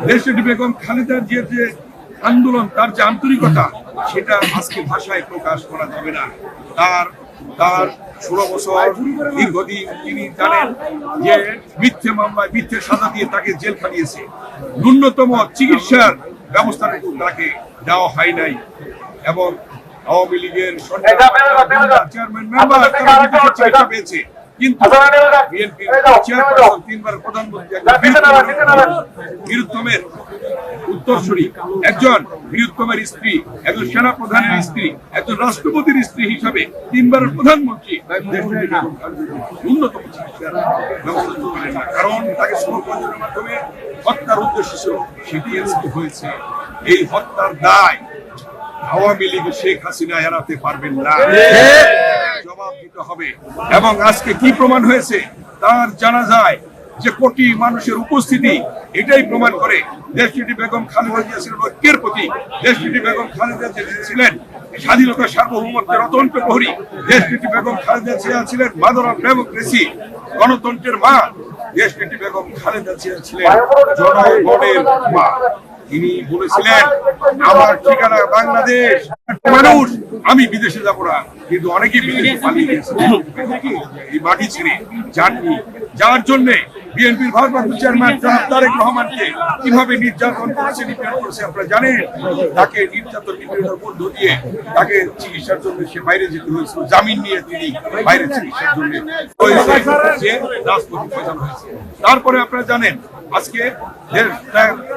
দেশটি বেগম খালেদা জিয়ার যে আন্দোলন, তার যে আন্তরিকতা, সেটা আজকে ভাষায় প্রকাশ করা যাবে না। তার 16 বছর দীর্ঘদিন তিনি জানেন যে মিথ্যে মামলায় মিথ্যে সাজা দিয়ে তাকে জেল খাটিয়েছে। ন্যূনতম চিকিৎসার ব্যবস্থা তাকে দেওয়া হয় নাই এবং আওয়ামী লীগের চেয়ারম্যান মেম্বার তারা চিকিৎসা পেয়েছে, কিন্তু বিএনপির চেয়ারপারসন, 3 বার প্রধানমন্ত্রী, বীরুত্তমের উত্তরসূরি, একজন বীরুত্তমের স্ত্রী, একজন সেনা প্রধানের স্ত্রী, একজন রাষ্ট্রপতির স্ত্রী হিসাবে 3 বারের প্রধানমন্ত্রী ন্যূনতম চিকিৎসার ব্যবস্থা করেন না, কারণ তাকে সমর্পণের মাধ্যমে হত্যার উদ্দেশ্য ছিল, সেটি আজকে হয়েছে। এই হত্যার দায় আওয়ামী লীগ শেখ হাসিনা এড়াতে পারবেন না, জবাব দিতে হবে। এবং আজকে কি প্রমাণ হয়েছে, তার জানা যায় যে কোটি মানুষের উপস্থিতি এটাই প্রমাণ করে দেশটি বেগম খালেদা জিয়া ছিলেন ঐক্যের প্রতীক। দেশটি বেগম খালেদা জিয়া ছিলেন স্বাধীনতা সার্বভৌমত্বের অতন্ত্র প্রহরী। দেশটি বেগম খালেদা জিয়া ছিলেন মাদার অফ ডেমোক্রেসি, গণতন্ত্রের মা। দেশটি বেগম খালেদা জিয়া ছিলেন জনগণের মা। তিনি বলেছিলেন, আমার ঠিকানা বাংলাদেশ, মানুষ, আমি বিদেশে যাব না। কিন্তু অনেকেই বিদেশে পালিয়ে গেছে, এই মাটি ছেড়ে যাননি। যার জন্য বিএনপির ভারপ্রাপ্ত চেয়ারম্যান জনাব তারেক রহমানকে কিভাবে নির্যাতন করেছে, নিপীড়ন করেছে আপনারা জানেন। তাকে নির্যাতন নিপীড়নের মধ্য দিয়ে তাকে চিকিৎসার জন্য সে বাইরে যেতে হয়েছিল, জামিন নিয়ে তিনি বাইরে চিকিৎসার জন্য যে রাজপথে প্রধান হয়েছে। তারপরে আপনারা জানেন আজকে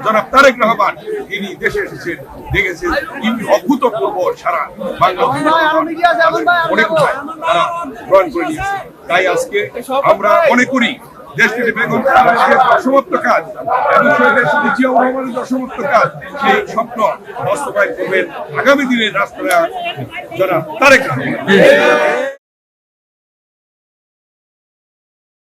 জনাব তারেক রহমান তিনি দেশে এসেছেন, দেখেছেন অভূতপূর্ব সারা বাংলাদেশ অনেক তারা গ্রহণ করে নিয়েছে। তাই আজকে আমরা মনে করি দেশটি বেগম খালেদা জিয়ার অসমাপ্ত কাজ এবং দেশটি জিয়াউর রহমানের অসমাপ্ত কাজ, সেই স্বপ্ন বাস্তবায়ন করবেন আগামী দিনের রাষ্ট্রনায়ক জনাব তারেক রহমান।